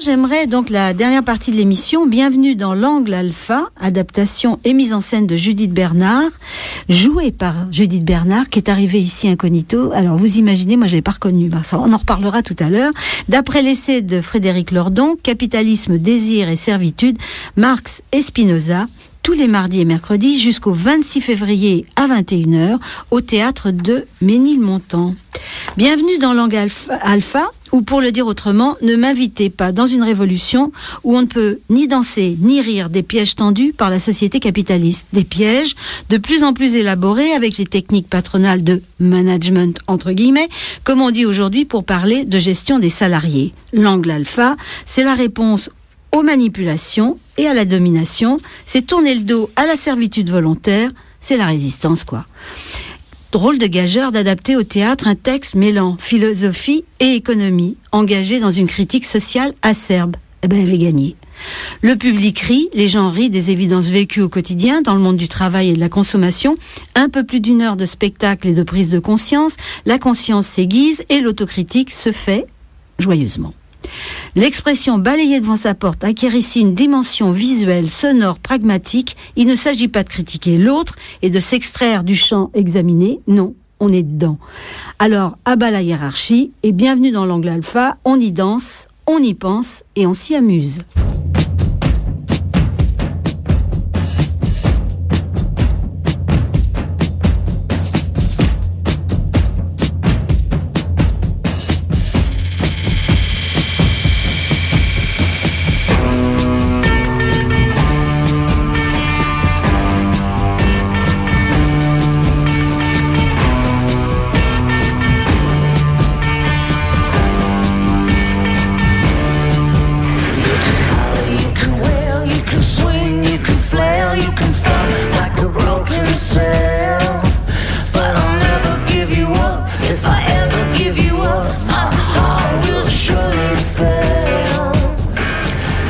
J'aimerais donc la dernière partie de l'émission. Bienvenue dans l'Angle Alpha, adaptation et mise en scène de Judith Bernard, jouée par Judith Bernard, qui est arrivée ici incognito. Alors vous imaginez, moi je l'ai pas reconnue. On en reparlera tout à l'heure. D'après l'essai de Frédéric Lordon, Capitalisme, désir et servitude, Marx et Spinoza, tous les mardis et mercredis jusqu'au 26 février à 21h au théâtre de Ménilmontant. Bienvenue dans l'Angle Alpha, ou pour le dire autrement, ne m'invitez pas dans une révolution où on ne peut ni danser ni rire des pièges tendus par la société capitaliste. Des pièges de plus en plus élaborés avec les techniques patronales de management, entre guillemets, comme on dit aujourd'hui pour parler de gestion des salariés. L'Angle Alpha, c'est la réponse aux manipulations et à la domination, c'est tourner le dos à la servitude volontaire, c'est la résistance, quoi. Drôle de gageur d'adapter au théâtre un texte mêlant philosophie et économie, engagé dans une critique sociale acerbe. Eh ben, elle est gagnée. Le public rit, les gens rient des évidences vécues au quotidien dans le monde du travail et de la consommation. Un peu plus d'une heure de spectacle et de prise de conscience, la conscience s'aiguise et l'autocritique se fait joyeusement. L'expression balayer devant sa porte acquiert ici une dimension visuelle, sonore, pragmatique. Il ne s'agit pas de critiquer l'autre et de s'extraire du champ examiné. Non, on est dedans. Alors, à bas la hiérarchie et bienvenue dans l'Angle Alpha. On y danse, on y pense et on s'y amuse.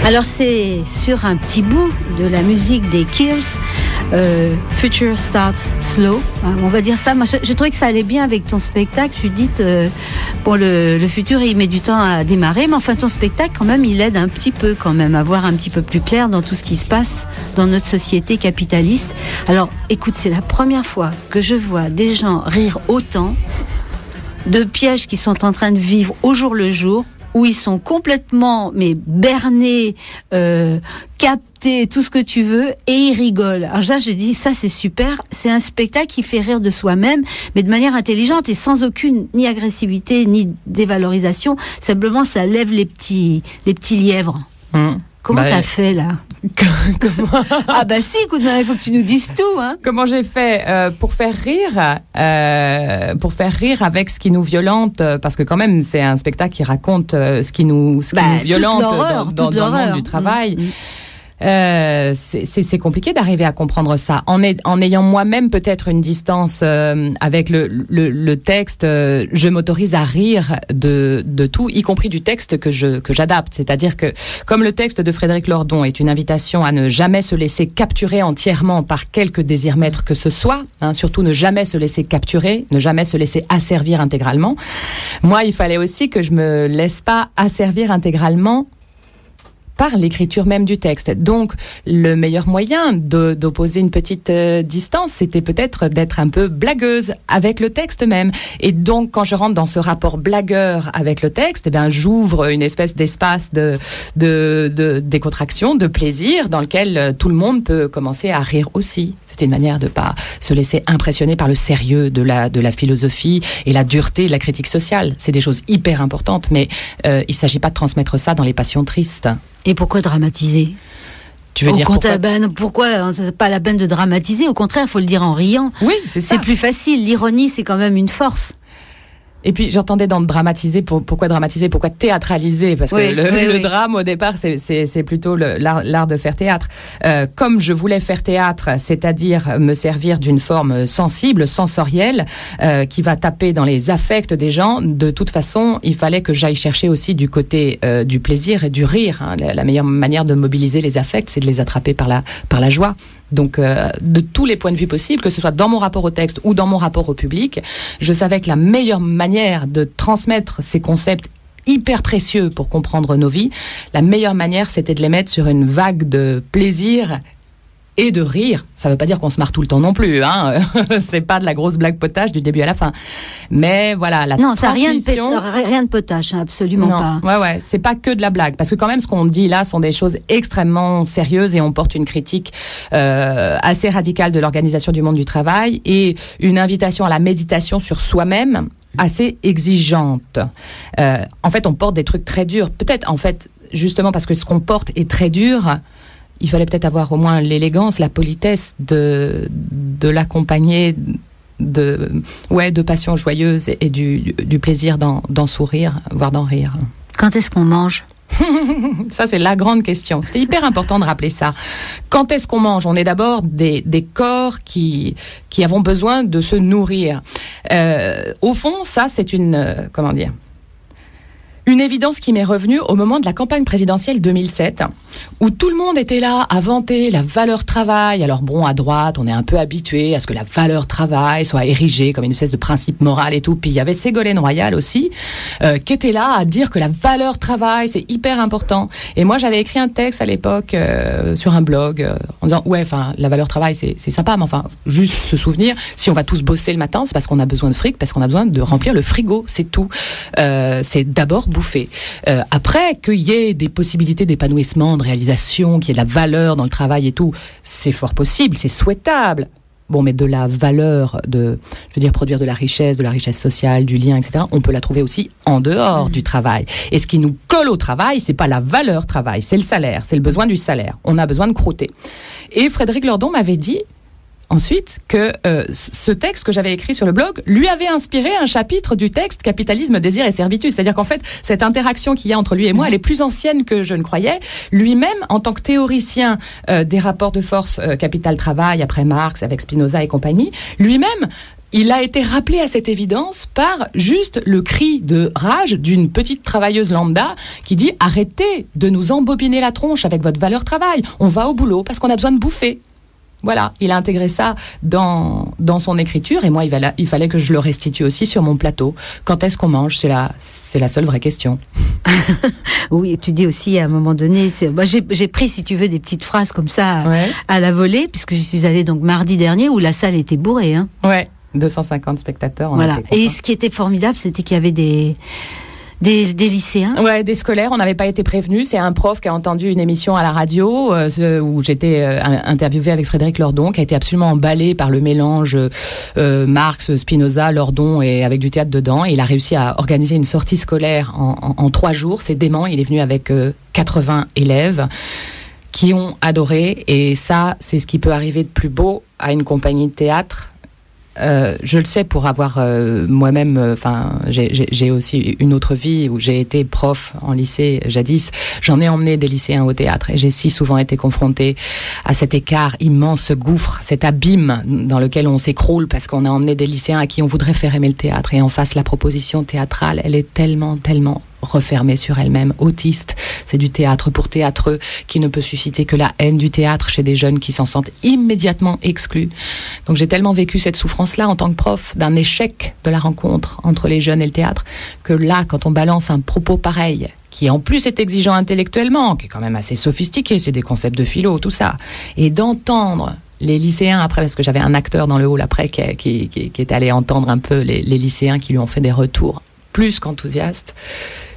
Alors c'est sur un petit bout de la musique des Kills, Future Starts Slow, on va dire ça. Moi, j'ai trouvé que ça allait bien avec ton spectacle, Judith. Bon, le futur il met du temps à démarrer, mais enfin ton spectacle quand même il aide un petit peu quand même à voir un petit peu plus clair dans tout ce qui se passe dans notre société capitaliste. Alors écoute, c'est la première fois que je vois des gens rire autant de pièges qu'ils sont en train de vivre au jour le jour, où ils sont complètement bernés, captés, tout ce que tu veux, et ils rigolent. Alors là, j'ai dit, ça c'est super, c'est un spectacle qui fait rire de soi-même, mais de manière intelligente et sans aucune ni agressivité, ni dévalorisation, simplement ça lève les petits lièvres. Comment t'as fait là? Comment? Ah bah si, écoute, il faut que tu nous dises tout, hein. Comment j'ai fait pour faire rire avec ce qui nous violente, parce que quand même c'est un spectacle qui raconte ce qui nous violente dans le monde du travail. C'est compliqué d'arriver à comprendre ça. En ayant moi-même peut-être une distance avec le texte, je m'autorise à rire de tout, y compris du texte que j'adapte. C'est-à-dire que, comme le texte de Frédéric Lordon est une invitation à ne jamais se laisser capturer entièrement par quelque désir-maître que ce soit, surtout ne jamais se laisser capturer, ne jamais se laisser asservir intégralement. Moi, il fallait aussi que je me laisse pas asservir intégralement par l'écriture même du texte. Donc, le meilleur moyen d'opposer une petite distance, c'était peut-être d'être un peu blagueuse avec le texte même. Et donc, quand je rentre dans ce rapport blagueur avec le texte, eh bien, j'ouvre une espèce d'espace de décontraction, de plaisir, dans lequel tout le monde peut commencer à rire aussi. C'était une manière de pas se laisser impressionner par le sérieux de la philosophie et la dureté de la critique sociale. C'est des choses hyper importantes, mais il s'agit pas de transmettre ça dans les passions tristes. Et pourquoi dramatiser? Tu veux dire pourquoi c'est pas la peine de dramatiser? Au contraire, il faut le dire en riant. Oui, c'est ça. C'est plus facile. L'ironie, c'est quand même une force. Et puis j'entendais dans dramatiser, pourquoi dramatiser, pourquoi théâtraliser, parce que le drame au départ c'est plutôt l'art de faire théâtre. Comme je voulais faire théâtre, c'est-à-dire me servir d'une forme sensible, sensorielle, qui va taper dans les affects des gens, de toute façon il fallait que j'aille chercher aussi du côté du plaisir et du rire. La meilleure manière de mobiliser les affects, c'est de les attraper par la joie. Donc, de tous les points de vue possibles, que ce soit dans mon rapport au texte ou dans mon rapport au public, je savais que la meilleure manière de transmettre ces concepts hyper précieux pour comprendre nos vies, la meilleure manière, c'était de les mettre sur une vague de plaisir et de rire. Ça ne veut pas dire qu'on se marre tout le temps non plus, hein. C'est pas de la grosse blague potage du début à la fin. Mais voilà, la transmission... Non, ça rien de potage, hein, absolument non, pas. Ouais, c'est pas que de la blague. Parce que quand même, ce qu'on dit là sont des choses extrêmement sérieuses et on porte une critique assez radicale de l'organisation du monde du travail et une invitation à la méditation sur soi-même assez exigeante. En fait, on porte des trucs très durs. Peut-être, en fait, justement parce que ce qu'on porte est très dur, il fallait peut-être avoir au moins l'élégance, la politesse de l'accompagner de passion joyeuse et du plaisir d'en sourire, voire d'en rire. Quand est-ce qu'on mange ? Ça, c'est la grande question. C'était hyper important de rappeler ça. Quand est-ce qu'on mange ? On est d'abord des corps qui avons besoin de se nourrir. Au fond, ça, c'est une... comment dire ? Une évidence qui m'est revenue au moment de la campagne présidentielle 2007, où tout le monde était là à vanter la valeur travail. Alors bon, à droite, on est un peu habitué à ce que la valeur travail soit érigée comme une espèce de principe moral et tout. Puis il y avait Ségolène Royal aussi, qui était là à dire que la valeur travail, c'est hyper important. Et moi, j'avais écrit un texte à l'époque sur un blog en disant, ouais, enfin, la valeur travail, c'est sympa, mais enfin, juste se souvenir, si on va tous bosser le matin, c'est parce qu'on a besoin de fric, parce qu'on a besoin de remplir le frigo, c'est tout. C'est d'abord bouffer. Après, qu'il y ait des possibilités d'épanouissement, de réalisation, qu'il y ait de la valeur dans le travail et tout, c'est fort possible, c'est souhaitable. Bon, mais de la valeur, produire de la richesse sociale, du lien, etc., on peut la trouver aussi en dehors du travail. Et ce qui nous colle au travail, c'est pas la valeur travail, c'est le salaire, c'est le besoin du salaire. On a besoin de croûter. Et Frédéric Lordon m'avait dit, ensuite, que ce texte que j'avais écrit sur le blog lui avait inspiré un chapitre du texte Capitalisme, désir et servitude. C'est-à-dire qu'en fait, cette interaction qu'il y a entre lui et moi, elle est plus ancienne que je ne croyais. Lui-même, en tant que théoricien des rapports de force capital-travail, après Marx, avec Spinoza et compagnie, lui-même, il a été rappelé à cette évidence par juste le cri de rage d'une petite travailleuse lambda qui dit « Arrêtez de nous embobiner la tronche avec votre valeur travail. On va au boulot parce qu'on a besoin de bouffer. » Voilà, il a intégré ça dans son écriture et moi, il fallait que je le restitue aussi sur mon plateau. Quand est-ce qu'on mange ? C'est la seule vraie question. Oui, tu dis aussi à un moment donné, moi j'ai pris, si tu veux, des petites phrases comme ça à la volée, puisque j'y suis allée donc mardi dernier où la salle était bourrée. Hein. Ouais, 250 spectateurs. Voilà. Et ce qui était formidable, c'était qu'il y avait des lycéens. Ouais, des scolaires. On n'avait pas été prévenus. C'est un prof qui a entendu une émission à la radio où j'étais interviewée avec Frédéric Lordon, qui a été absolument emballé par le mélange Marx, Spinoza, Lordon et avec du théâtre dedans. Et il a réussi à organiser une sortie scolaire en 3 jours. C'est dément. Il est venu avec 80 élèves qui ont adoré. Et ça, c'est ce qui peut arriver de plus beau à une compagnie de théâtre. Je le sais pour avoir moi-même, j'ai aussi une autre vie où j'ai été prof en lycée jadis. J'en ai emmené des lycéens au théâtre et j'ai si souvent été confrontée à cet écart immense, ce gouffre, cet abîme dans lequel on s'écroule parce qu'on a emmené des lycéens à qui on voudrait faire aimer le théâtre et en face la proposition théâtrale, elle est tellement refermée sur elle-même, autiste. C'est du théâtre pour théâtreux qui ne peut susciter que la haine du théâtre chez des jeunes qui s'en sentent immédiatement exclus. Donc j'ai tellement vécu cette souffrance-là en tant que prof, d'un échec de la rencontre entre les jeunes et le théâtre, que là, quand on balance un propos pareil, qui en plus est exigeant intellectuellement, qui est quand même assez sophistiqué, c'est des concepts de philo, tout ça, et d'entendre les lycéens après, parce que j'avais un acteur dans le hall après qui est allé entendre un peu les lycéens qui lui ont fait des retours plus qu'enthousiastes.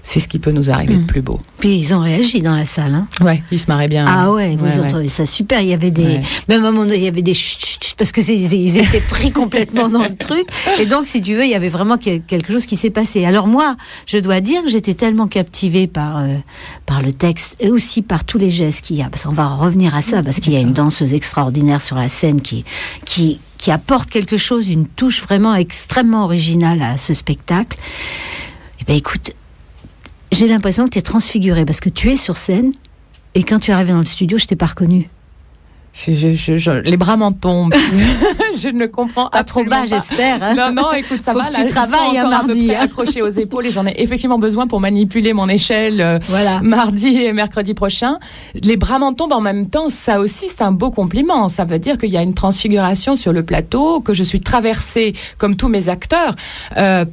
C'est ce qui peut nous arriver de plus beau. Puis ils ont réagi dans la salle. Hein. Ouais, ils se marraient bien. Ah ouais, ils ont trouvé ça super. Il y avait des, même à un moment donné, il y avait des chut, parce que ils étaient pris complètement dans le truc. Et donc, si tu veux, il y avait vraiment quelque chose qui s'est passé. Alors moi, je dois dire que j'étais tellement captivée par le texte et aussi par tous les gestes qu'il y a. Parce qu'on va revenir à ça, parce qu'il y a une danseuse extraordinaire sur la scène qui apporte quelque chose, une touche vraiment extrêmement originale à ce spectacle. Eh ben, écoute. J'ai l'impression que tu es transfigurée parce que tu es sur scène et quand tu es arrivée dans le studio, je t'ai pas reconnue. Les bras m'en tombent. Je ne comprends pas trop bas, j'espère. Hein. Non, écoute, ça va. Là, tu travailles à mardi. Accroché aux épaules et j'en ai effectivement besoin pour manipuler mon échelle mardi et mercredi prochain. Les bras m'en tombent en même temps. Ça aussi, c'est un beau compliment. Ça veut dire qu'il y a une transfiguration sur le plateau, que je suis traversée, comme tous mes acteurs,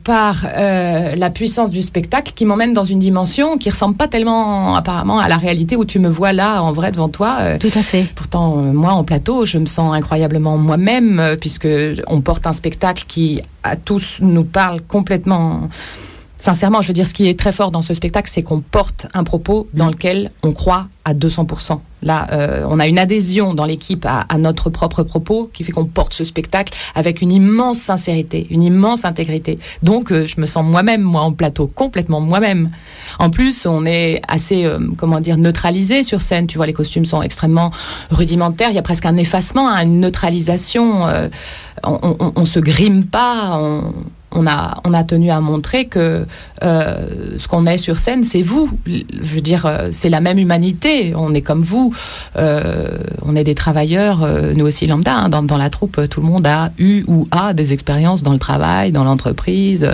par la puissance du spectacle qui m'emmène dans une dimension qui ressemble pas tellement apparemment à la réalité où tu me vois là en vrai devant toi. Tout à fait. Pourtant, moi, en plateau, je me sens incroyablement moi-même, puisque on porte un spectacle qui, à tous, nous parle complètement. Sincèrement, je veux dire, ce qui est très fort dans ce spectacle, c'est qu'on porte un propos dans lequel on croit à 200%. Là, on a une adhésion dans l'équipe à notre propre propos qui fait qu'on porte ce spectacle avec une immense sincérité, une immense intégrité. Donc, je me sens moi-même, moi, en plateau, complètement moi-même. En plus, on est assez, neutralisé sur scène. Tu vois, les costumes sont extrêmement rudimentaires. Il y a presque un effacement, une neutralisation. On se grime pas. On a tenu à montrer que ce qu'on est sur scène, c'est vous. Je veux dire, c'est la même humanité. On est comme vous. On est des travailleurs, nous aussi lambda. Hein, dans la troupe, tout le monde a eu ou a des expériences dans le travail, dans l'entreprise,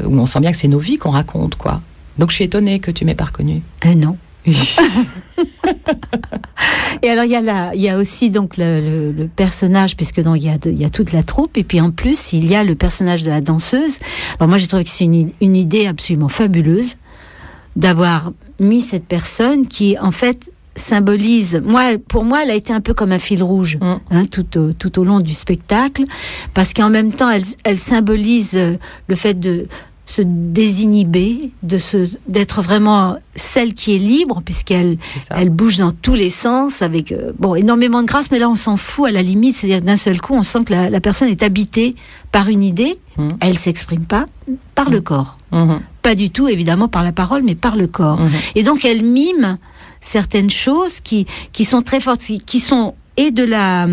où on sent bien que c'est nos vies qu'on raconte, quoi. Donc je suis étonnée que tu m'aies pas reconnue. Non. Et alors il y a aussi donc le personnage, puisque donc il y a toute la troupe, et puis en plus il y a le personnage de la danseuse. Alors moi j'ai trouvé que c'est une idée absolument fabuleuse d'avoir mis cette personne qui en fait symbolise, pour moi elle a été un peu comme un fil rouge tout au long du spectacle, parce qu'en même temps elle symbolise le fait de se désinhiber, d'être vraiment celle qui est libre, puisqu'elle bouge dans tous les sens avec énormément de grâce, mais là on s'en fout à la limite, c'est-à-dire d'un seul coup on sent que la personne est habitée par une idée, elle s'exprime pas par le corps, pas du tout évidemment par la parole, mais par le corps, et donc elle mime certaines choses qui sont très fortes, qui sont et de la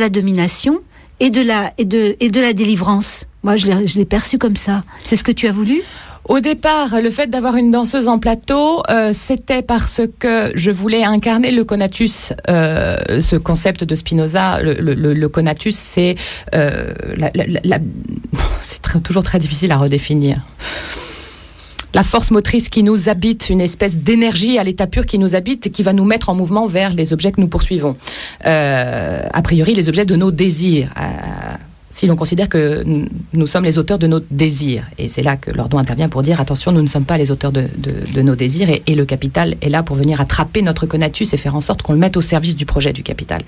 domination et de la délivrance. Moi, je l'ai perçu comme ça. C'est ce que tu as voulu ? Au départ, le fait d'avoir une danseuse en plateau, c'était parce que je voulais incarner le conatus, ce concept de Spinoza. Le conatus, c'est c'est toujours très difficile à redéfinir. La force motrice qui nous habite, une espèce d'énergie à l'état pur qui nous habite et qui va nous mettre en mouvement vers les objets que nous poursuivons. A priori, les objets de nos désirs. Si l'on considère que nous sommes les auteurs de nos désirs. Et c'est là que Lordon intervient pour dire, attention, nous ne sommes pas les auteurs de nos désirs, et le capital est là pour venir attraper notre conatus et faire en sorte qu'on le mette au service du projet du capital.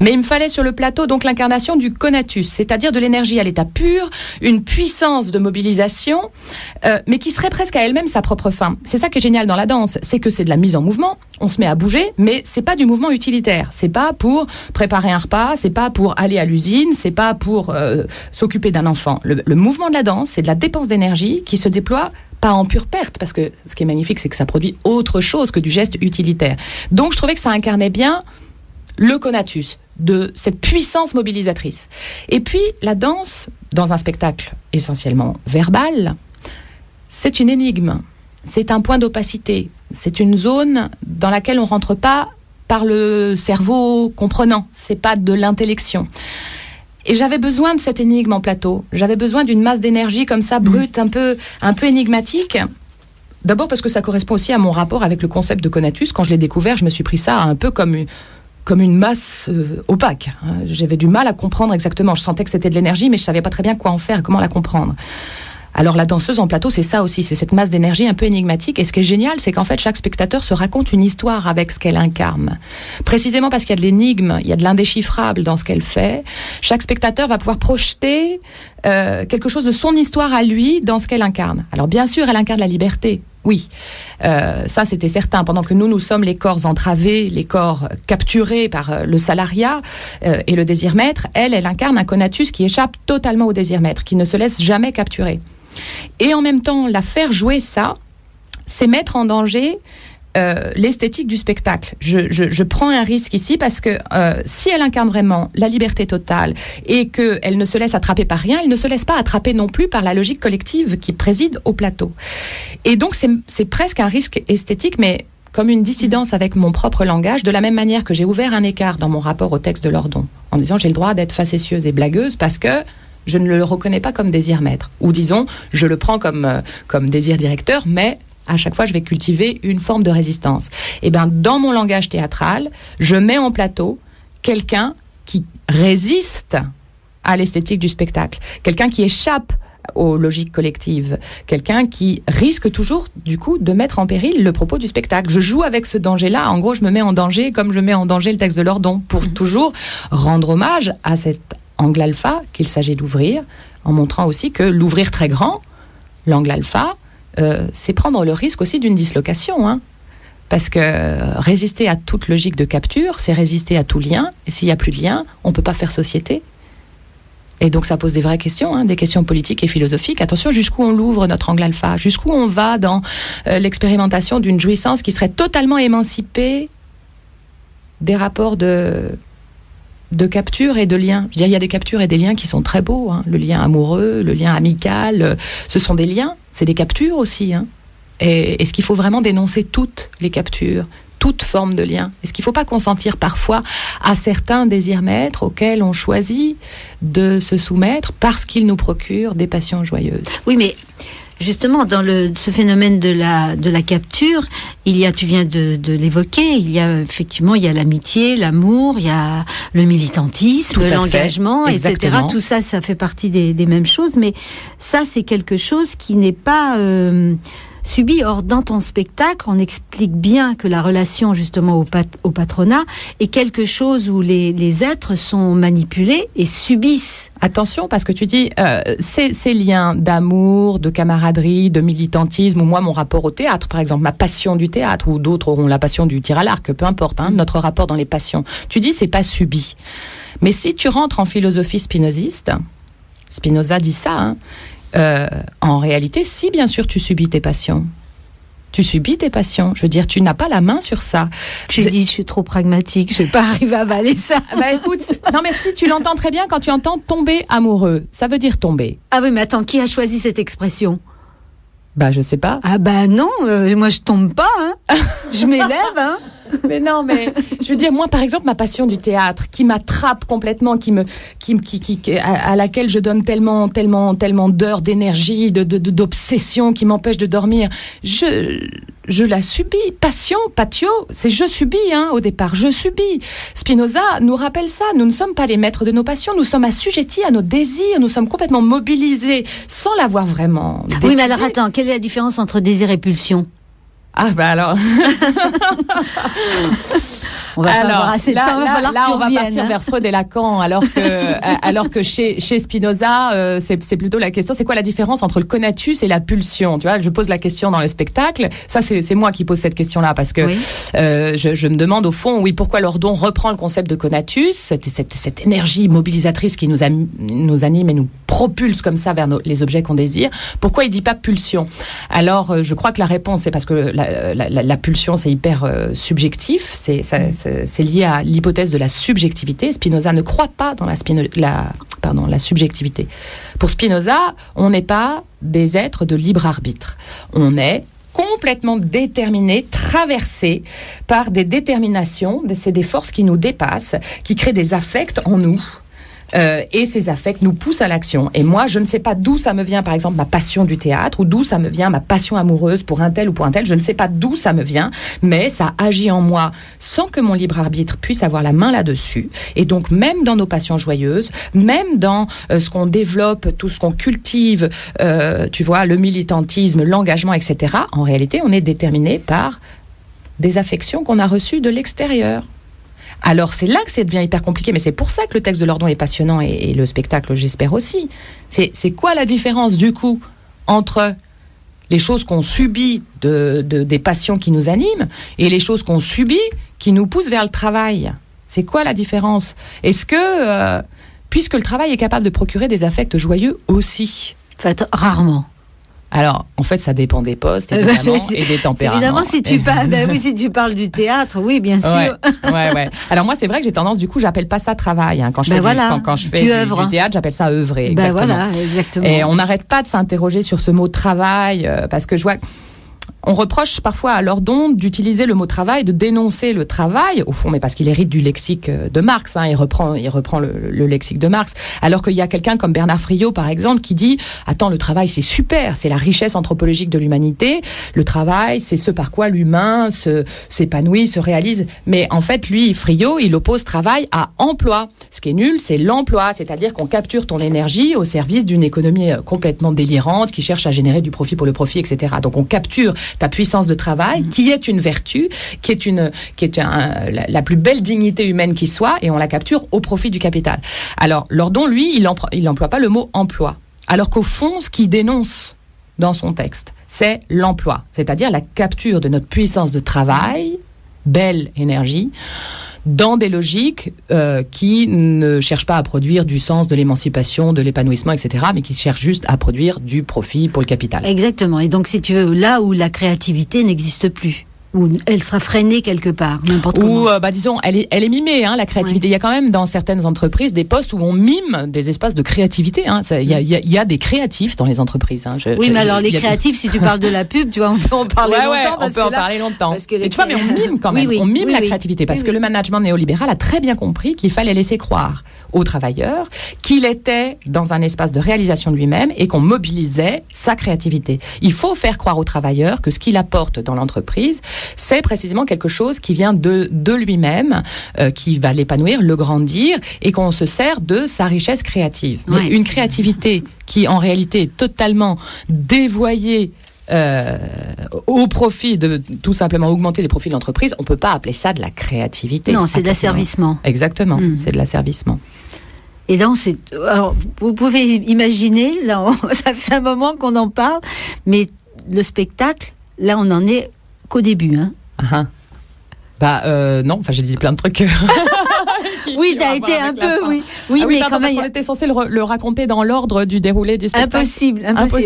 Mais il me fallait sur le plateau donc l'incarnation du conatus, c'est-à-dire de l'énergie à l'état pur, une puissance de mobilisation, mais qui serait presque à elle-même sa propre fin. C'est ça qui est génial dans la danse, c'est que c'est de la mise en mouvement, on se met à bouger, mais c'est pas du mouvement utilitaire, c'est pas pour préparer un repas, c'est pas pour aller à l'usine, c'est pas pour s'occuper d'un enfant. Le mouvement de la danse, c'est de la dépense d'énergie qui se déploie pas en pure perte, parce que ce qui est magnifique, c'est que ça produit autre chose que du geste utilitaire. Donc je trouvais que ça incarnait bien le conatus, de cette puissance mobilisatrice. Et puis la danse, dans un spectacle essentiellement verbal, c'est une énigme, c'est un point d'opacité, c'est une zone dans laquelle on rentre pas par le cerveau comprenant, c'est pas de l'intellection. Et j'avais besoin de cette énigme en plateau. J'avais besoin d'une masse d'énergie comme ça, brute, un peu énigmatique. D'abord parce que ça correspond aussi à mon rapport avec le concept de conatus. Quand je l'ai découvert, je me suis pris ça un peu comme une masse opaque. J'avais du mal à comprendre exactement. Je sentais que c'était de l'énergie, mais je savais pas très bien quoi en faire, comment la comprendre. Alors la danseuse en plateau, c'est ça aussi, c'est cette masse d'énergie un peu énigmatique. Et ce qui est génial, c'est qu'en fait, chaque spectateur se raconte une histoire avec ce qu'elle incarne. Précisément parce qu'il y a de l'énigme, il y a de l'indéchiffrable dans ce qu'elle fait. Chaque spectateur va pouvoir projeter quelque chose de son histoire à lui dans ce qu'elle incarne. Alors bien sûr, elle incarne la liberté. Oui, ça c'était certain. Pendant que nous sommes les corps entravés, les corps capturés par le salariat et le désir-maître, elle incarne un conatus qui échappe totalement au désir-maître, qui ne se laisse jamais capturer. Et en même temps, la faire jouer ça, c'est mettre en danger l'esthétique du spectacle. Je prends un risque ici parce que si elle incarne vraiment la liberté totale et qu'elle ne se laisse attraper par rien, elle ne se laisse pas attraper non plus par la logique collective qui préside au plateau. Et donc c'est presque un risque esthétique, mais comme une dissidence avec mon propre langage, de la même manière que j'ai ouvert un écart dans mon rapport au texte de Lordon, en disant j'ai le droit d'être facétieuse et blagueuse parce que je ne le reconnais pas comme désir maître. Ou disons, je le prends comme désir directeur, mais à chaque fois je vais cultiver une forme de résistance. Et bien, dans mon langage théâtral, je mets en plateau quelqu'un qui résiste à l'esthétique du spectacle, quelqu'un qui échappe aux logiques collectives, quelqu'un qui risque toujours, du coup, de mettre en péril le propos du spectacle. Je joue avec ce danger-là. En gros, je me mets en danger comme je mets en danger le texte de Lordon pour toujours rendre hommage à cet angle alpha qu'il s'agit d'ouvrir, en montrant aussi que l'ouvrir très grand, l'angle alpha, c'est prendre le risque aussi d'une dislocation, hein. Parce que résister à toute logique de capture, c'est résister à tout lien. Et s'il n'y a plus de lien, on ne peut pas faire société. Et donc ça pose des vraies questions, hein, des questions politiques et philosophiques. Attention, jusqu'où on l'ouvre notre angle alpha, jusqu'où on va dans l'expérimentation d'une jouissance qui serait totalement émancipée des rapports de capture et de lien. Je veux dire, il y a des captures et des liens qui sont très beaux, hein. Le lien amoureux, le lien amical, ce sont des liens, c'est des captures aussi, hein. Et est-ce qu'il faut vraiment dénoncer toutes les captures, toute forme de lien? Est-ce qu'il ne faut pas consentir parfois à certains désirs maîtres auxquels on choisit de se soumettre parce qu'ils nous procurent des passions joyeuses? Oui, mais justement, dans ce phénomène de la capture, il y a, tu viens de l'évoquer, il y a effectivement, il y a l'amitié, l'amour, il y a le militantisme, l'engagement, etc. Tout ça, ça fait partie des mêmes choses, mais ça, c'est quelque chose qui n'est pas subi. Or, dans ton spectacle, on explique bien que la relation justement au patronat est quelque chose où les êtres sont manipulés et subissent. Attention, parce que tu dis ces liens d'amour, de camaraderie, de militantisme, ou moi mon rapport au théâtre, par exemple, ma passion du théâtre, ou d'autres auront la passion du tir à l'arc, peu importe, hein, notre rapport dans les passions. Tu dis c'est pas subi. Mais si tu rentres en philosophie spinoziste, Spinoza dit ça, hein, en réalité, si bien sûr tu subis tes passions. Tu subis tes passions. Je veux dire, tu n'as pas la main sur ça. Je suis trop pragmatique, je ne vais pas arriver à avaler ça. Bah écoute, non mais si, tu l'entends très bien quand tu entends tomber amoureux. Ça veut dire tomber. Ah oui, mais attends, qui a choisi cette expression ? Bah je sais pas. Ah bah non, moi je tombe pas, hein. Je m'élève, hein. Mais non, mais je veux dire, moi par exemple, ma passion du théâtre qui m'attrape complètement, à laquelle je donne tellement d'heures d'énergie, d'obsession, qui m'empêche de dormir, je la subis. Passion, patio, c'est je subis, hein, au départ, je subis. Spinoza nous rappelle ça, nous ne sommes pas les maîtres de nos passions, nous sommes assujettis à nos désirs, nous sommes complètement mobilisés sans l'avoir vraiment décidé. Oui, mais alors attends, quelle est la différence entre désir et pulsion ? Ah bah alors on va avoir assez de temps, on va partir vers Freud et Lacan, alors que chez Spinoza, c'est plutôt la question, c'est quoi la différence entre le conatus et la pulsion? Tu vois, je pose la question dans le spectacle. Ça, c'est moi qui pose cette question-là, parce que oui. Je me demande au fond, oui, pourquoi Lordon reprend le concept de conatus, cette énergie mobilisatrice qui nous anime et nous propulse comme ça vers les objets qu'on désire. Pourquoi il dit pas pulsion? Alors, je crois que la réponse, c'est parce que la pulsion, c'est hyper subjectif, c'est lié à l'hypothèse de la subjectivité. Spinoza ne croit pas dans la subjectivité. Pour Spinoza, on n'est pas des êtres de libre arbitre. On est complètement déterminés, traversés par des déterminations, c'est des forces qui nous dépassent, qui créent des affects en nous. Et ces affects nous poussent à l'action. Et moi, je ne sais pas d'où ça me vient, par exemple, ma passion du théâtre, ou d'où ça me vient ma passion amoureuse pour un tel ou pour un tel. Je ne sais pas d'où ça me vient, mais ça agit en moi sans que mon libre arbitre puisse avoir la main là-dessus. Et donc, même dans nos passions joyeuses, même dans ce qu'on développe, tout ce qu'on cultive, tu vois, le militantisme, l'engagement, etc., en réalité, on est déterminé par des affections qu'on a reçues de l'extérieur. Alors c'est là que ça devient hyper compliqué, mais c'est pour ça que le texte de Lordon est passionnant et le spectacle, j'espère aussi. C'est quoi la différence du coup entre les choses qu'on subit des passions qui nous animent et les choses qu'on subit qui nous poussent vers le travail? C'est quoi la différence? Est-ce que, puisque le travail est capable de procurer des affects joyeux aussi? En fait, rarement. Alors, en fait, ça dépend des postes, évidemment, et des tempéraments. Évidemment, si tu parles du théâtre, oui, bien sûr. Ouais. Alors moi, c'est vrai que j'ai tendance, du coup, j'appelle pas ça travail. Hein. Quand je fais du théâtre, j'appelle ça œuvrer. Exactement. Voilà, exactement. Et on n'arrête pas de s'interroger sur ce mot travail, parce que je vois... On reproche parfois à Lordon d'utiliser le mot travail, de dénoncer le travail, au fond, mais parce qu'il hérite du lexique de Marx, il reprend le lexique de Marx, alors qu'il y a quelqu'un comme Bernard Friot, par exemple, qui dit « Attends, le travail, c'est super, c'est la richesse anthropologique de l'humanité, le travail, c'est ce par quoi l'humain s'épanouit, se réalise. » Mais en fait, lui, Friot, il oppose travail à emploi. Ce qui est nul, c'est l'emploi, c'est-à-dire qu'on capture ton énergie au service d'une économie complètement délirante qui cherche à générer du profit pour le profit, etc. Donc on capture ta puissance de travail, qui est une vertu, qui est la plus belle dignité humaine qui soit, et on la capture au profit du capital. Alors Lordon, lui, il emploie pas le mot emploi, alors qu'au fond, ce qu'il dénonce dans son texte, c'est l'emploi, c'est-à-dire la capture de notre puissance de travail, belle énergie, dans des logiques qui ne cherchent pas à produire du sens, de l'émancipation, de l'épanouissement, etc., mais qui cherchent juste à produire du profit pour le capital. Exactement. Et donc, si tu veux, là où la créativité n'existe plus, où elle sera freinée quelque part, n'importe comment. Ou, disons, elle est mimée, la créativité. Ouais. Il y a quand même dans certaines entreprises des postes où on mime des espaces de créativité. Il y a des créatifs dans les entreprises. Mais alors les créatifs, si tu parles de la pub, tu vois, on peut en parler longtemps. On peut en parler longtemps. Et tu vois, mais on mime quand même. On mime la créativité parce que le management néolibéral a très bien compris qu'il fallait laisser croire aux travailleurs qu'il était dans un espace de réalisation de lui-même et qu'on mobilisait sa créativité. Il faut faire croire aux travailleurs que ce qu'il apporte dans l'entreprise, c'est précisément quelque chose qui vient de lui-même, qui va l'épanouir, le grandir, et qu'on se sert de sa richesse créative. Mais une créativité qui, en réalité, est totalement dévoyée au profit de tout simplement augmenter les profits de l'entreprise, on ne peut pas appeler ça de la créativité. Non, c'est de l'asservissement. Exactement, c'est de l'asservissement. Et donc, alors, vous pouvez imaginer, là, ça fait un moment qu'on en parle, mais le spectacle, là, on n'en est qu'au début. Non, j'ai dit plein de trucs. Oui, t'as été un peu, oui, mais quand même. On était censé le raconter dans l'ordre du déroulé du spectacle. Impossible.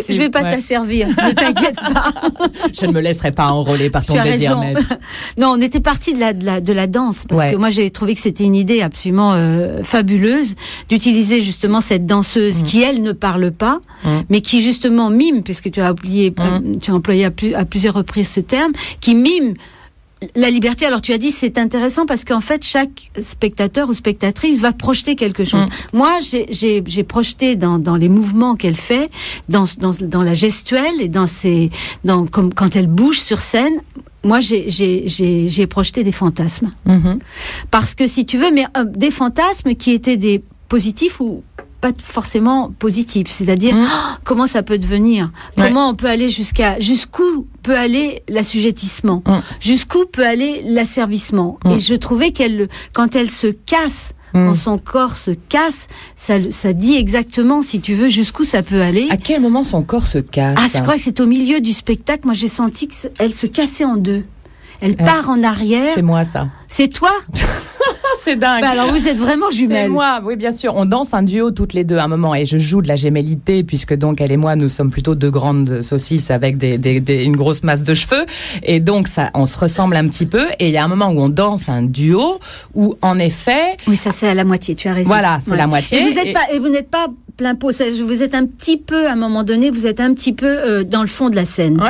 Je vais pas t'asservir, ne t'inquiète pas. Je ne me laisserai pas enrôler par ton désir maître. Non, on était parti de la danse, parce que moi j'ai trouvé que c'était une idée absolument fabuleuse d'utiliser justement cette danseuse qui elle ne parle pas, mais qui justement mime, puisque tu as employé à plusieurs reprises ce terme, qui mime la liberté. Alors tu as dit c'est intéressant parce qu'en fait chaque spectateur ou spectatrice va projeter quelque chose. Moi j'ai projeté dans les mouvements qu'elle fait, dans la gestuelle et comme quand elle bouge sur scène. Moi j'ai projeté des fantasmes. Parce que si tu veux, mais des fantasmes qui étaient des positifs ou pas forcément positif, c'est-à-dire comment ça peut devenir, comment on peut aller jusqu'où peut aller l'assujettissement, jusqu'où peut aller l'asservissement. Et je trouvais quand elle se casse, quand son corps se casse, ça dit exactement, si tu veux, jusqu'où ça peut aller. À quel moment son corps se casse? Je crois que c'est au milieu du spectacle. Moi, j'ai senti qu'elle se cassait en deux. Elle part en arrière. C'est moi, ça. C'est toi? C'est dingue. Alors vous êtes vraiment jumelles. C'est moi, oui bien sûr. On danse un duo toutes les deux à un moment et je joue de la gémellité puisque donc elle et moi nous sommes plutôt deux grandes saucisses avec une grosse masse de cheveux et donc ça, on se ressemble un petit peu et il y a un moment où on danse un duo où en effet. Oui, ça c'est à la moitié. Tu as raison. Voilà, c'est la moitié. Et vous n'êtes pas plein pot. Vous êtes un petit peu à un moment donné, vous êtes un petit peu dans le fond de la scène.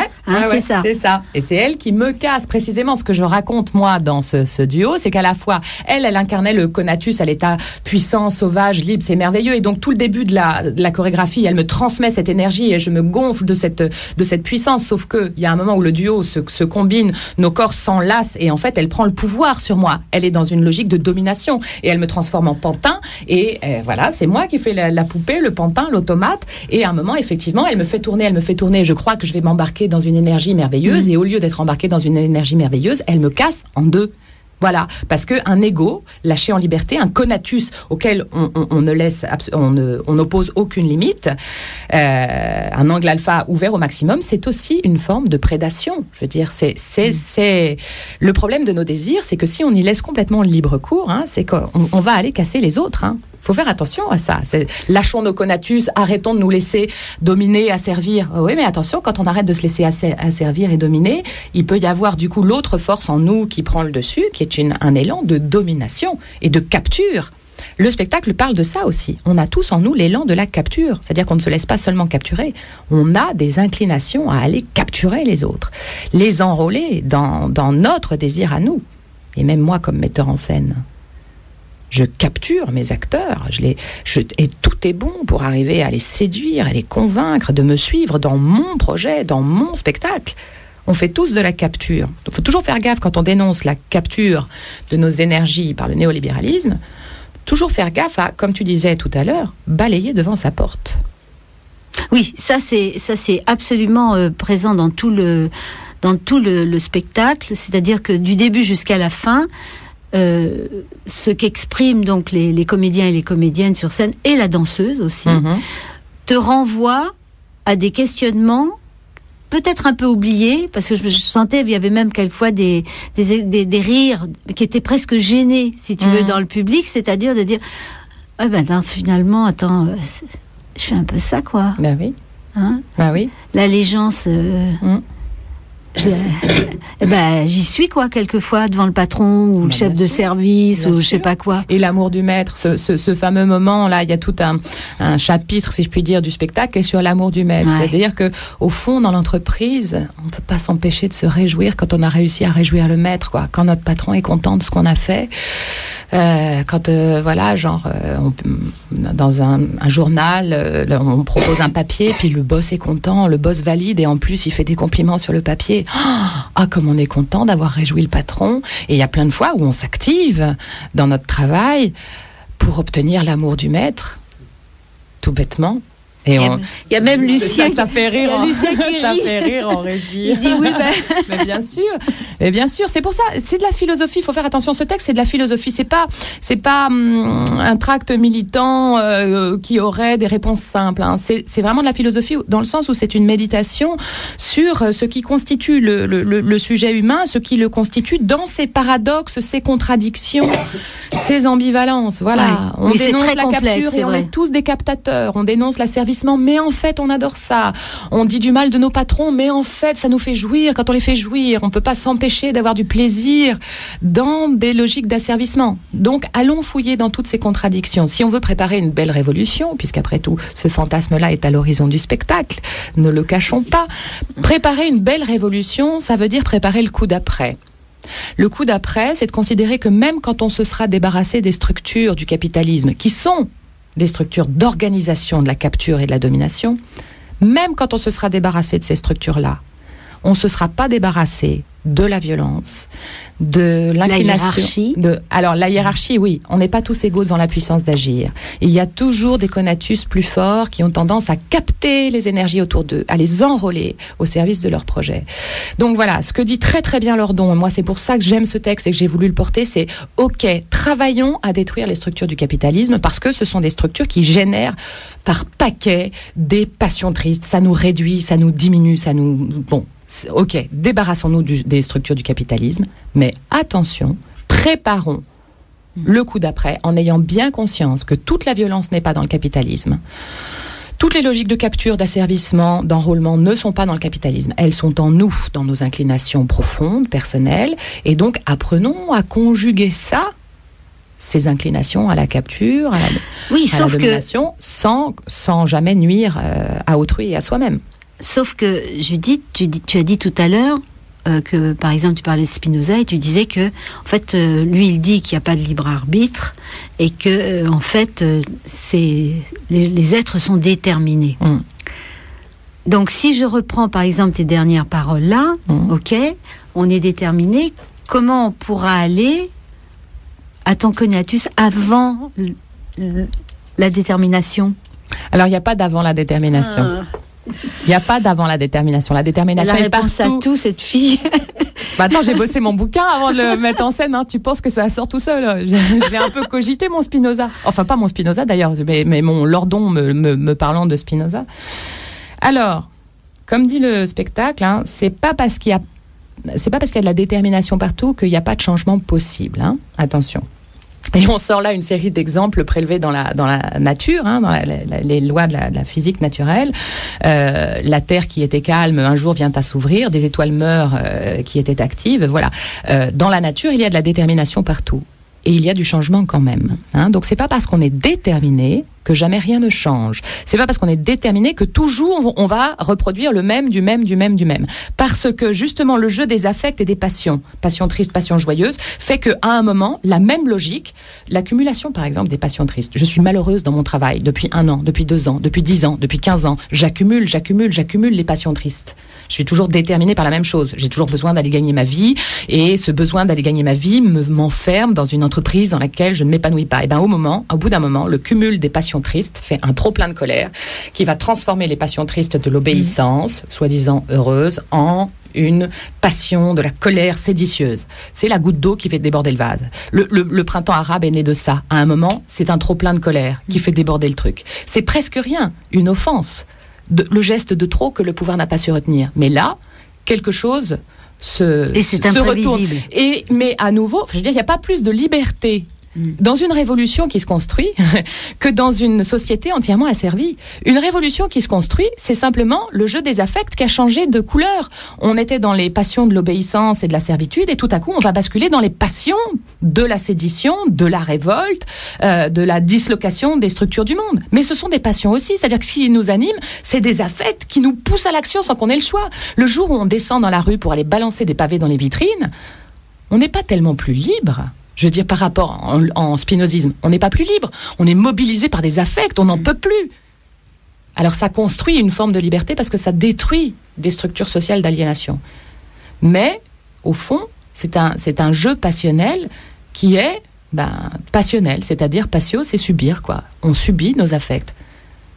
C'est ça. C'est ça. Et c'est elle qui me casse précisément ce que je raconte moi dans ce duo, c'est qu'à la fois elle incarnait le conatus à l'état puissant, sauvage, libre, c'est merveilleux. Et donc tout le début de la chorégraphie, elle me transmet cette énergie et je me gonfle de cette puissance. Sauf que il y a un moment où le duo se combine, nos corps s'enlacent et en fait elle prend le pouvoir sur moi. Elle est dans une logique de domination et elle me transforme en pantin. Et voilà, c'est moi qui fais la poupée, le pantin, l'automate. Et à un moment, effectivement, elle me fait tourner. Je crois que je vais m'embarquer dans une énergie merveilleuse. Et au lieu d'être embarquée dans une énergie merveilleuse, elle me casse en deux. Voilà, parce qu'un ego lâché en liberté, un conatus auquel on n'oppose aucune limite, un angle alpha ouvert au maximum, c'est aussi une forme de prédation. Je veux dire, c'est le problème de nos désirs, c'est que si on y laisse complètement libre cours, c'est qu'on va aller casser les autres. Faut faire attention à ça. Lâchons nos conatus, arrêtons de nous laisser dominer, asservir. Oui, mais attention, quand on arrête de se laisser asservir et dominer, il peut y avoir du coup l'autre force en nous qui prend le dessus, qui est un élan de domination et de capture. Le spectacle parle de ça aussi. On a tous en nous l'élan de la capture. C'est-à-dire qu'on ne se laisse pas seulement capturer. On a des inclinations à aller capturer les autres, les enrôler dans notre désir à nous. Et même moi, comme metteur en scène, je capture mes acteurs. Et tout est bon pour arriver à les séduire, à les convaincre de me suivre dans mon projet, dans mon spectacle. On fait tous de la capture. Il faut toujours faire gaffe quand on dénonce la capture de nos énergies par le néolibéralisme. Toujours faire gaffe à, comme tu disais tout à l'heure, balayer devant sa porte. Oui, ça c'est absolument présent dans tout le spectacle. C'est-à-dire que du début jusqu'à la fin, ce qu'expriment donc les comédiens et les comédiennes sur scène, et la danseuse aussi, te renvoie à des questionnements peut-être un peu oubliés, parce que je sentais, il y avait même quelquefois des rires qui étaient presque gênés, si tu veux, dans le public, c'est-à-dire de dire ah ben non, finalement, attends, je fais un peu ça, quoi. Ben oui. Hein? Ben oui. L'allégeance, j'y suis, quoi, quelquefois, devant le patron ou le chef de service ou je sais pas quoi. Et l'amour du maître, ce fameux moment là, il y a tout un chapitre, si je puis dire, du spectacle qui est sur l'amour du maître. Ouais. C'est-à-dire que au fond, dans l'entreprise, on peut pas s'empêcher de se réjouir quand on a réussi à réjouir le maître, quoi. Quand notre patron est content de ce qu'on a fait. Quand dans un journal, on propose un papier, puis le boss est content, le boss valide, et en plus il fait des compliments sur le papier. Ah, comme on est content d'avoir réjoui le patron. Et il y a plein de fois où on s'active dans notre travail pour obtenir l'amour du maître, tout bêtement. Et il y a même Lucien. Ça fait rire. Ça fait rire en régie. Il dit oui, mais bien sûr. Mais bien sûr, c'est pour ça. C'est de la philosophie. Il faut faire attention. Ce texte, c'est de la philosophie. C'est pas un tract militant qui aurait des réponses simples. Hein. C'est vraiment de la philosophie dans le sens où c'est une méditation sur ce qui constitue le sujet humain, ce qui le constitue dans ses paradoxes, ses contradictions, ses ambivalences. Voilà. Ouais. On dénonce très la complexe, capture et on est tous des captateurs. On dénonce la service. Mais en fait, on adore ça. On dit du mal de nos patrons, mais en fait, ça nous fait jouir. Quand on les fait jouir, on ne peut pas s'empêcher d'avoir du plaisir dans des logiques d'asservissement. Donc, allons fouiller dans toutes ces contradictions. Si on veut préparer une belle révolution, puisqu'après tout, ce fantasme-là est à l'horizon du spectacle, ne le cachons pas, préparer une belle révolution, ça veut dire préparer le coup d'après. Le coup d'après, c'est de considérer que même quand on se sera débarrassé des structures du capitalisme, qui sont des structures d'organisation de la capture et de la domination, même quand on se sera débarrassé de ces structures-là, on ne se sera pas débarrassé de la violence, de l'inclination. Alors, la hiérarchie, oui, on n'est pas tous égaux devant la puissance d'agir. Il y a toujours des conatus plus forts qui ont tendance à capter les énergies autour d'eux, à les enrôler au service de leur projet. Donc voilà, ce que dit très très bien Lordon, moi c'est pour ça que j'aime ce texte et que j'ai voulu le porter, c'est OK, travaillons à détruire les structures du capitalisme parce que ce sont des structures qui génèrent par paquet des passions tristes. Ça nous réduit, ça nous diminue, ça nous... Bon. OK, débarrassons-nous des structures du capitalisme, mais attention, préparons le coup d'après en ayant bien conscience que toute la violence n'est pas dans le capitalisme. Toutes les logiques de capture, d'asservissement, d'enrôlement ne sont pas dans le capitalisme. Elles sont en nous, dans nos inclinations profondes, personnelles, et donc apprenons à conjuguer ça, ces inclinations à la capture, à la domination, sans jamais nuire à autrui et à soi-même. Sauf que, Judith, tu as dit tout à l'heure que, par exemple, tu parlais de Spinoza et tu disais que, en fait, lui, il dit qu'il n'y a pas de libre arbitre et que, en fait, les êtres sont déterminés. Donc, si je reprends, par exemple, tes dernières paroles là, OK, on est déterminé. Comment on pourra aller à ton conatus avant la détermination? Alors, il n'y a pas d'avant la détermination. Il n'y a pas d'avant la détermination. La détermination est partout. Elle a réponse à tout, cette fille. Attends, j'ai bossé mon bouquin avant de le mettre en scène. Hein. Tu penses que ça sort tout seul? J'ai un peu cogité mon Spinoza. Enfin, pas mon Spinoza d'ailleurs, mais mon Lordon me parlant de Spinoza. Alors, comme dit le spectacle, hein, c'est pas parce qu'il y a de la détermination partout qu'il n'y a pas de changement possible. Hein. Attention. Et on sort là une série d'exemples prélevés dans la nature, hein, dans les lois de la physique naturelle. La Terre qui était calme, un jour vient à s'ouvrir, des étoiles meurent qui étaient actives. Voilà. Dans la nature, il y a de la détermination partout. et il y a du changement quand même. Donc c'est pas parce qu'on est déterminé que jamais rien ne change. C'est pas parce qu'on est déterminé que toujours on va reproduire le même, du même. Parce que justement le jeu des affects et des passions, passion triste, passion joyeuse, fait qu'à un moment, la même logique, l'accumulation par exemple des passions tristes. Je suis malheureuse dans mon travail depuis 1 an, depuis 2 ans, depuis 10 ans, depuis 15 ans. J'accumule les passions tristes. Je suis toujours déterminée par la même chose. J'ai toujours besoin d'aller gagner ma vie, et ce besoin d'aller gagner ma vie m'enferme dans une entreprise dans laquelle je ne m'épanouis pas. Et bien au bout d'un moment, le cumul des passions tristes fait un trop plein de colère qui va transformer les passions tristes de l'obéissance, soi-disant heureuse, en une passion de la colère séditieuse. C'est la goutte d'eau qui fait déborder le vase. Le printemps arabe est né de ça. À un moment, c'est un trop plein de colère qui fait déborder le truc. C'est presque rien, une offense. Le geste de trop que le pouvoir n'a pas su retenir. Mais là, quelque chose se retourne. Mais à nouveau, je veux dire, il n'y a pas plus de liberté dans une révolution qui se construit que dans une société entièrement asservie. Une révolution qui se construit, c'est simplement le jeu des affects qui a changé de couleur. On était dans les passions de l'obéissance et de la servitude, et tout à coup, on va basculer dans les passions de la sédition, de la révolte, de la dislocation des structures du monde. Mais ce sont des passions aussi, c'est-à-dire que ce qui nous anime, c'est des affects qui nous poussent à l'action sans qu'on ait le choix. Le jour où on descend dans la rue pour aller balancer des pavés dans les vitrines, on n'est pas tellement plus libre. Je veux dire, par rapport en spinozisme, on n'est pas plus libre. On est mobilisé par des affects, on n'en peut plus. Alors ça construit une forme de liberté parce que ça détruit des structures sociales d'aliénation. Mais, au fond, c'est un jeu passionnel qui est passionnel. C'est-à-dire, patio, c'est subir, quoi. On subit nos affects.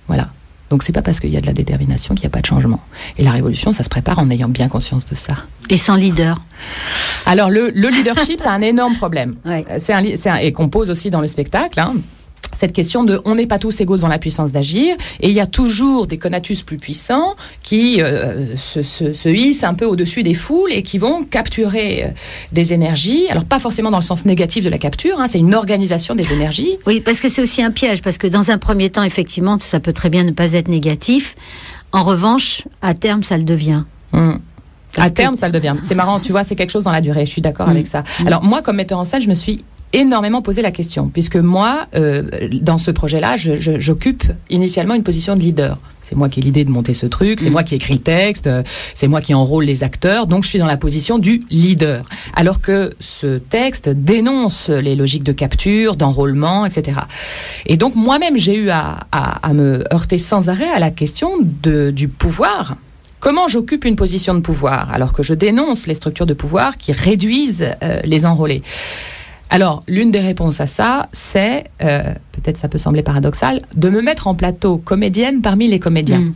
Voilà. Donc c'est pas parce qu'il y a de la détermination qu'il n'y a pas de changement. Et la révolution, ça se prépare en ayant bien conscience de ça. Et sans leader. Alors le leadership, c'est un énorme problème. Ouais. Et qu'on pose aussi dans le spectacle. Cette question de on n'est pas tous égaux devant la puissance d'agir, et il y a toujours des conatus plus puissants qui se hissent un peu au-dessus des foules et qui vont capturer des énergies. Alors pas forcément dans le sens négatif de la capture, c'est une organisation des énergies. Oui, parce que c'est aussi un piège, parce que dans un premier temps, effectivement, ça peut très bien ne pas être négatif. En revanche, à terme, ça le devient. À terme, ça le devient. C'est marrant, tu vois, c'est quelque chose dans la durée. Je suis d'accord avec ça. Alors moi, comme metteur en scène, je me suis énormément posé la question, puisque moi, dans ce projet-là, j'occupe initialement une position de leader. C'est moi qui ai l'idée de monter ce truc, c'est moi qui écris le texte, c'est moi qui enrôle les acteurs, donc je suis dans la position du leader. Alors que ce texte dénonce les logiques de capture, d'enrôlement, etc. Et donc moi-même, j'ai eu à me heurter sans arrêt à la question du pouvoir. Comment j'occupe une position de pouvoir alors que je dénonce les structures de pouvoir qui réduisent les enrôlés? Alors, l'une des réponses à ça, c'est, peut-être ça peut sembler paradoxal, de me mettre en plateau comédienne parmi les comédiens.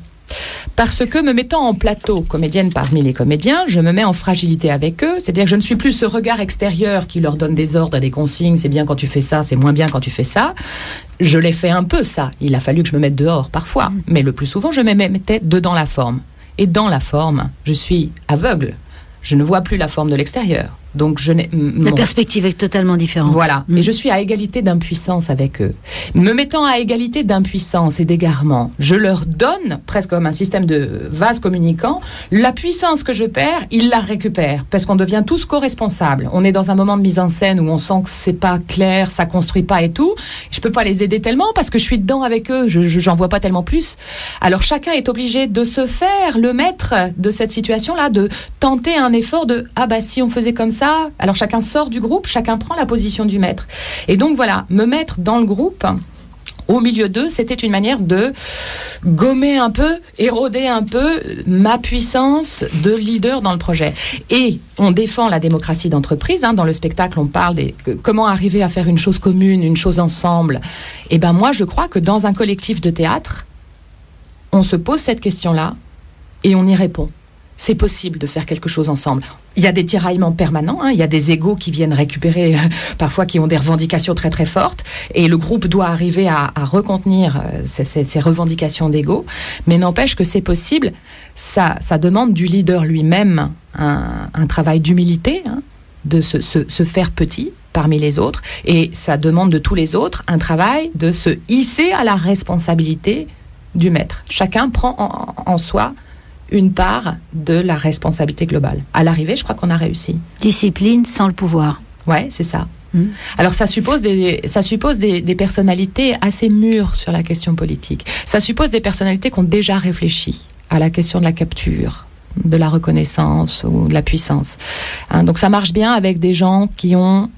Parce que me mettant en plateau comédienne parmi les comédiens, je me mets en fragilité avec eux, c'est-à-dire que je ne suis plus ce regard extérieur qui leur donne des ordres, des consignes, c'est bien quand tu fais ça, c'est moins bien quand tu fais ça. Je l'ai fait un peu ça, il a fallu que je me mette dehors parfois, mais le plus souvent je me mettais dedans la forme. Et dans la forme, je suis aveugle, je ne vois plus la forme de l'extérieur. Donc la perspective est totalement différente. Voilà. Et je suis à égalité d'impuissance avec eux. Me mettant à égalité d'impuissance et d'égarement, je leur donne, presque comme un système de vase communicant, la puissance que je perds, ils la récupèrent. Parce qu'on devient tous co-responsables. On est dans un moment de mise en scène où on sent que c'est pas clair, ça construit pas et tout. Je peux pas les aider tellement parce que je suis dedans avec eux. J'en vois pas tellement plus. Alors chacun est obligé de se faire le maître de cette situation-là, de tenter un effort de si on faisait comme ça. Alors chacun sort du groupe, chacun prend la position du maître. Et donc voilà, me mettre dans le groupe, au milieu d'eux, c'était une manière de gommer un peu, éroder un peu ma puissance de leader dans le projet. Et on défend la démocratie d'entreprise. Dans le spectacle, on parle comment arriver à faire une chose commune, une chose ensemble. Et moi, je crois que dans un collectif de théâtre, on se pose cette question-là et on y répond. C'est possible de faire quelque chose ensemble. Il y a des tiraillements permanents, il y a des égos qui viennent récupérer, parfois qui ont des revendications très très fortes, et le groupe doit arriver à recontenir ces revendications d'égos, mais n'empêche que c'est possible. Ça demande du leader lui-même un travail d'humilité, de se faire petit parmi les autres, et ça demande de tous les autres un travail de se hisser à la responsabilité du maître. Chacun prend en soi une part de la responsabilité globale. À l'arrivée, je crois qu'on a réussi. Discipline sans le pouvoir. Ouais, c'est ça. Alors ça suppose des personnalités assez mûres sur la question politique. Ça suppose des personnalités qui ont déjà réfléchi à la question de la capture, de la reconnaissance ou de la puissance. Donc ça marche bien avec des gens qui ont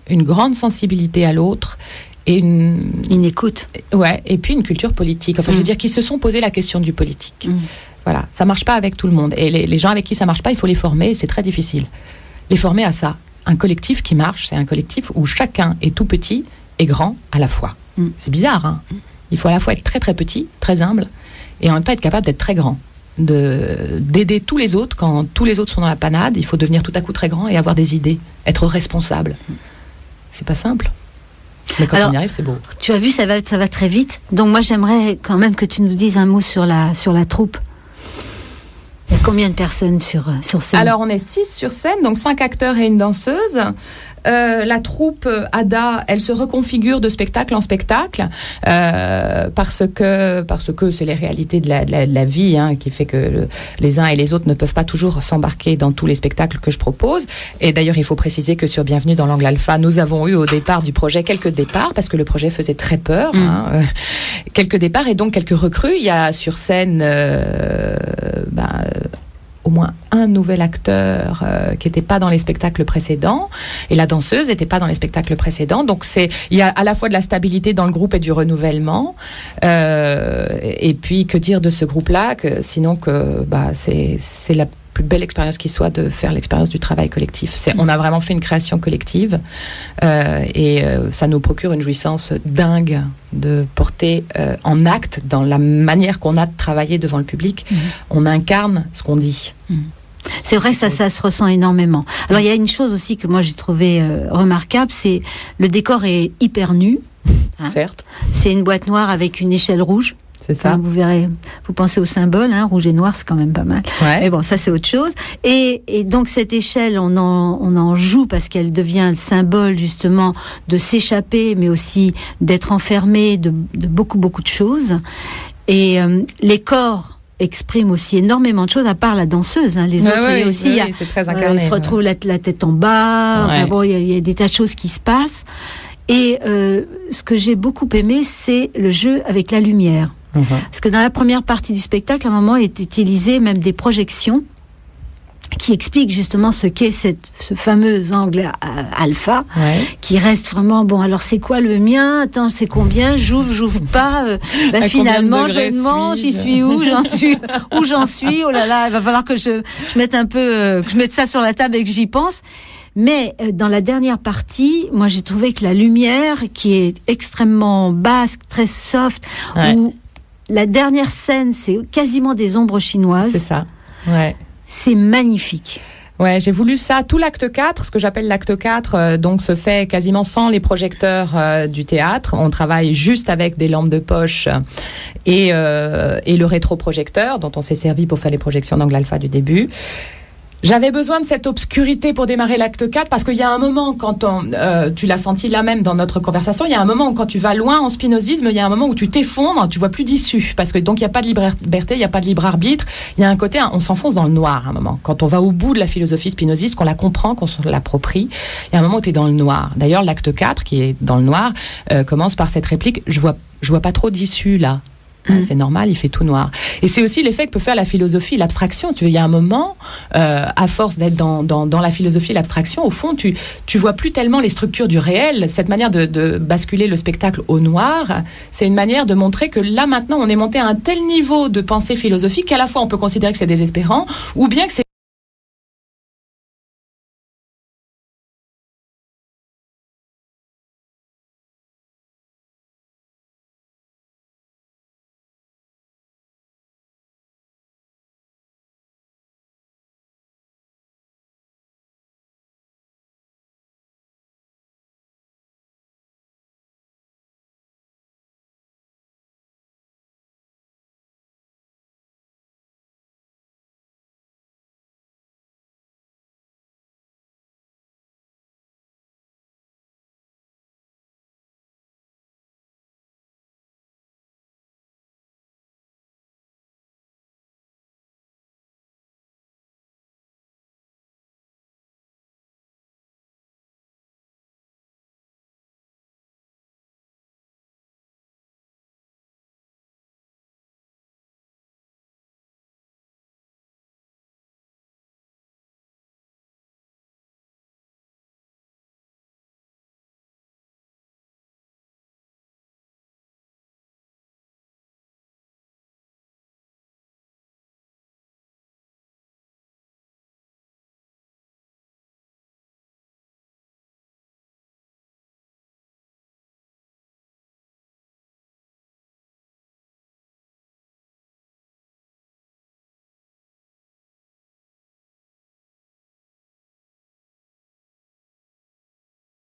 une grande sensibilité à l'autre et une écoute. Ouais, et puis une culture politique. Enfin, je veux dire, qui se sont posé la question du politique. Voilà, ça marche pas avec tout le monde. Et les gens avec qui ça marche pas, il faut les former, et c'est très difficile. Les former à ça. Un collectif qui marche, c'est un collectif où chacun est tout petit et grand à la fois. C'est bizarre, hein. Il faut à la fois être très très petit, très humble, et en même temps être capable d'être très grand. D'aider tous les autres. Quand tous les autres sont dans la panade, il faut devenir tout à coup très grand et avoir des idées, être responsable. C'est pas simple. Mais quand on y arrive, c'est beau. Tu as vu, ça va très vite. Donc moi, j'aimerais quand même que tu nous dises un mot sur la troupe. Il y a combien de personnes sur scène? Alors, on est 6 sur scène, donc 5 acteurs et une danseuse. La troupe Ada, elle se reconfigure de spectacle en spectacle parce que c'est les réalités de la vie qui fait que les uns et les autres ne peuvent pas toujours s'embarquer dans tous les spectacles que je propose. Et d'ailleurs, il faut préciser que sur Bienvenue dans l'Angle Alpha, nous avons eu au départ du projet quelques départs parce que le projet faisait très peur. Quelques départs et donc quelques recrues. Il y a sur scène au moins un nouvel acteur qui n'était pas dans les spectacles précédents, et la danseuse n'était pas dans les spectacles précédents. Donc il y a à la fois de la stabilité dans le groupe et du renouvellement. Et puis que dire de ce groupe-là, sinon que c'est la plus belle expérience qui soit de faire l'expérience du travail collectif. On a vraiment fait une création collective et ça nous procure une jouissance dingue de porter en acte dans la manière qu'on a de travailler devant le public. On incarne ce qu'on dit. C'est vrai que ça se ressent énormément. Alors il y a une chose aussi que moi j'ai trouvé remarquable, c'est le décor est hyper nu. Certes. C'est une boîte noire avec une échelle rouge. C'est ça. Vous verrez, vous pensez au symbole, rouge et noir, c'est quand même pas mal. Ouais. Mais bon, ça c'est autre chose. Et donc cette échelle, on en joue parce qu'elle devient le symbole justement de s'échapper, mais aussi d'être enfermé de beaucoup de choses. Et les corps expriment aussi énormément de choses, à part la danseuse. Les autres, il y a aussi, c'est très incarné. ils se retrouvent la tête en bas. Ouais. Enfin bon, il y a des tas de choses qui se passent. Et ce que j'ai beaucoup aimé, c'est le jeu avec la lumière. Parce que dans la première partie du spectacle, à un moment, est utilisé même des projections qui expliquent justement ce qu'est ce fameux angle alpha, qui reste vraiment, bon, alors c'est quoi le mien? Attends, c'est combien? J'ouvre pas. Finalement, je me demande, j'y suis où? J'en suis? Oh là là, il va falloir que je mette un peu, que je mette ça sur la table et que j'y pense. Mais dans la dernière partie, moi j'ai trouvé que la lumière, qui est extrêmement basse, très soft, où la dernière scène, c'est quasiment des ombres chinoises. C'est ça, ouais. C'est magnifique. Ouais, j'ai voulu ça. Tout l'acte 4, ce que j'appelle l'acte 4, donc se fait quasiment sans les projecteurs du théâtre. On travaille juste avec des lampes de poche et le rétroprojecteur dont on s'est servi pour faire les projections d'Angle Alpha du début. J'avais besoin de cette obscurité pour démarrer l'acte 4 parce qu'il y a un moment quand tu l'as senti là même dans notre conversation, il y a un moment où quand tu vas loin en spinozisme, il y a un moment où tu t'effondres, tu vois plus d'issue parce que donc il y a pas de liberté, il y a pas de libre arbitre, il y a un côté, on s'enfonce dans le noir à un moment. Quand on va au bout de la philosophie spinoziste, qu'on la comprend, qu'on se l'approprie, il y a un moment où tu es dans le noir. D'ailleurs, l'acte 4 qui est dans le noir commence par cette réplique, je vois pas trop d'issue là. C'est normal, il fait tout noir. Et c'est aussi l'effet que peut faire la philosophie, l'abstraction. Tu veux, il y a un moment, à force d'être dans la philosophie et l'abstraction, au fond, tu vois plus tellement les structures du réel. Cette manière de basculer le spectacle au noir, c'est une manière de montrer que là, maintenant, on est monté à un tel niveau de pensée philosophique qu'à la fois, on peut considérer que c'est désespérant, ou bien que c'est